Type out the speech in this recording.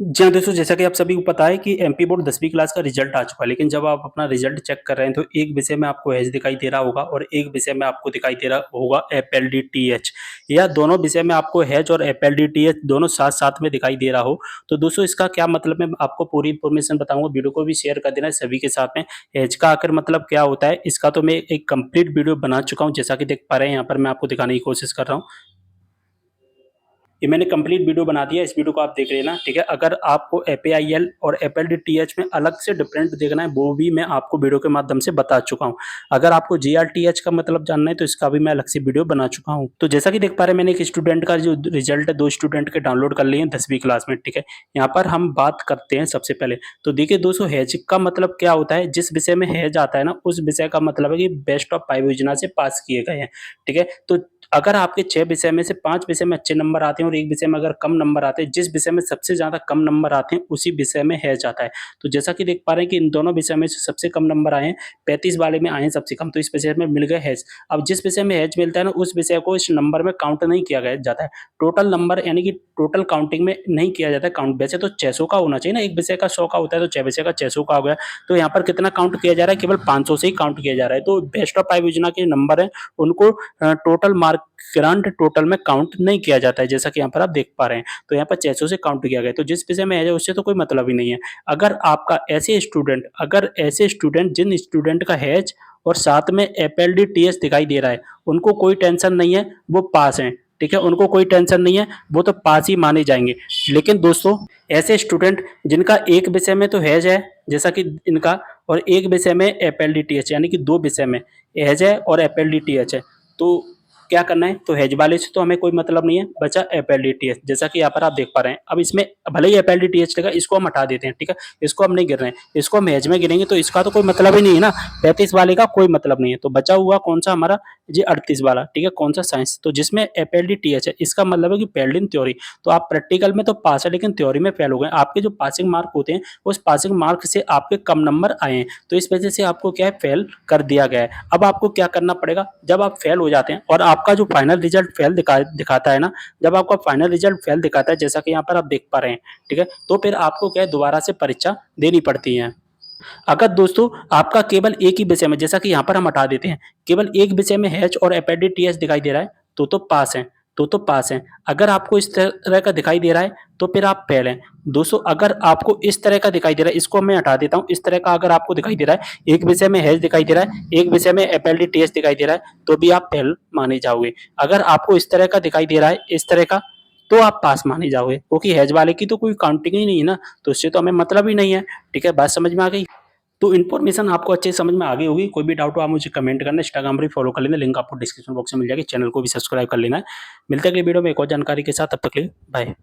जी हाँ, दोस्तों जैसा कि आप सभी को पता है कि एमपी बोर्ड 10वीं क्लास का रिजल्ट आ चुका है, लेकिन जब आप अपना रिजल्ट चेक कर रहे हैं तो एक विषय में आपको एच दिखाई दे रहा होगा और एक विषय में आपको दिखाई दे रहा होगा एफएलडीटीएच, या दोनों विषय में आपको एच और एफएलडीटीएच दोनों साथ-साथ में दिखाई दे रहा हो। तो दोस्तों इसका क्या मतलब, मैं आपको पूरी इन्फॉर्मेशन बताऊँगा, वीडियो को भी शेयर कर देना है सभी के साथ में। एच का आखिर मतलब क्या होता है, इसका तो मैं एक कंप्लीट वीडियो बना चुका हूँ, जैसा कि देख पा रहे हैं यहाँ पर मैं आपको दिखाने की कोशिश कर रहा हूँ। ये मैंने कंप्लीट वीडियो बना दिया है, इस वीडियो को आप देख लेना, ठीक है? अगर आपको एफएआईएल और एफएलडीटीएच में अलग से डिफरेंट देखना है, वो भी मैं आपको वीडियो के माध्यम से बता चुका हूँ। अगर आपको जीआरटीएच का मतलब जानना है, तो इसका भी मैं अलग से वीडियो बना चुका हूँ। तो जैसा कि देख पा रहे हैं, मैंने एक स्टूडेंट का जो रिजल्ट है, 2 स्टूडेंट के डाउनलोड कर लिए हैं 10वीं क्लास में, ठीक है? यहाँ पर हम बात करते हैं सबसे पहले। तो देखिए दोस्तों, हैज का मतलब क्या होता है? जिस विषय में हैज आता है ना, उस विषय का मतलब है कि बेस्ट ऑफ 5 योजना से पास किए गए हैं, ठीक है? तो अगर आपके 6 विषय में से 5 विषय में अच्छे नंबर आते हैं और 1 विषय में अगर कम नंबर आते हैं, जिस विषय में सबसे ज़्यादा कम नंबर आते हैं, उसी विषय में हैज़ आता है। तो जैसा कि देख पा रहे हैं कि इन दोनों विषय में से सबसे कम नंबर आए हैं, 35 वाले में आए हैं सबसे कम, तो इस विषय में मिल गए हैज़। अब जिस विषय में हैज़ मिलता है ना, उस विषय को इस नंबर में काउंट नहीं किया गया जाता है। टोटल नंबर यानी कि टोटल काउंटिंग में नहीं किया जाता है काउंट। वैसे तो 600 का होना चाहिए ना, एक विषय का 100 का होता है, तो 6 विषय का 600 का हो गया। तो यहाँ पर कितना काउंट किया जा रहा है? केवल 500 से ही काउंट किया जा रहा है। तो बेस्ट ऑफ 5 योजना के नंबर हैं, उनको टोटल मार्क ग्रांट टोटल में काउंट नहीं किया जाता है, जैसा कि यहाँ पर आप देख पा रहे हैं। तो यहाँ पर 600 से काउंट किया गया है, तो जिस विषय में है उससे तो कोई मतलब ही नहीं है। अगर ऐसे स्टूडेंट जिन स्टूडेंट का हैज और साथ में एफएलडीटीएच दिखाई दे रहा है, उनको कोई टेंशन नहीं है, वो पास हैं, ठीक है? उनको कोई टेंशन नहीं है, वो तो पास ही माने जाएँगे। लेकिन दोस्तों, ऐसे स्टूडेंट जिनका एक विषय में तो हैज है, जैसा कि इनका, और एक विषय में एफएलडीटीएच, यानी कि 2 विषय में हैज है और एफएलडीटीएच है, तो क्या करना है? तो हेज वाले से तो हमें कोई मतलब नहीं है, बचा एफएलडीटीएच, जैसा कि यहाँ पर आप देख पा रहे हैं। अब इसमें भले ही एफएलडीटीएच लगा, इसको हम हटा देते हैं, ठीक है? इसको हम नहीं गिन रहे हैं, इसको हम हेज में गिनेंगे, तो इसका तो कोई मतलब ही नहीं है ना, 35 वाले का कोई मतलब नहीं है। तो बचा हुआ कौन-सा हमारा? जी 38 वाला, ठीक है? कौन-सा? साइंस। तो जिसमें एफएलडीटीएच है, इसका मतलब है कि फेल्ड इन थ्योरी। तो आप प्रैक्टिकल में तो पास है, लेकिन थ्योरी में फेल हो गए। आपके जो पासिंग मार्क होते हैं, उस पासिंग मार्क से आपके कम नंबर आए हैं, तो इस वजह से आपको क्या है? फेल कर दिया गया है। अब आपको क्या करना पड़ेगा? जब आप फेल हो जाते हैं और आपका जो फाइनल रिजल्ट फेल दिखाता है ना, जब आपका फाइनल रिजल्ट फेल दिखाता है, जैसा कि यहाँ पर आप देख पा रहे हैं, ठीक है? तो फिर आपको क्या है? दोबारा से परीक्षा देनी पड़ती है। अगर दोस्तों आपका केवल एक ही विषय में, जैसा कि यहाँ पर हम हटा देते हैं, केवल एक विषय में हैच और एफएलडीटीएच दिखाई दे रहा है, तो पास हैं, तो पास हैं। अगर आपको इस तरह का दिखाई दे रहा है, तो फिर आप फेल हैं। दोस्तों अगर आपको इस तरह का दिखाई दे रहा है, इसको मैं हटा देता हूँ, इस तरह का अगर आपको दिखाई दे रहा है, एक विषय में हैच दिखाई दे रहा है, एक विषय में एफएलडीटीएच दिखाई दे रहा है, तो भी आप फेल माने जाओगे। अगर आपको इस तरह का दिखाई दे रहा है, इस तरह का, तो आप पास माने जाओगे, क्योंकि हैच वाले की तो कोई काउंटिंग ही नहीं है ना, तो इससे तो हमें मतलब ही नहीं है। ठीक है, बात समझ में आ गई? तो इन्फॉर्मेशन आपको अच्छे से समझ में आ गई होगी। कोई भी डाउट हो आप मुझे कमेंट करना, इंस्टाग्राम पर भी फॉलो कर लेना, लिंक आपको डिस्क्रिप्शन बॉक्स में मिल जाएगी। चैनल को भी सब्सक्राइब कर लेना है। मिलते हैं अगली वीडियो में एक और जानकारी के साथ, तब तक के लिए बाय।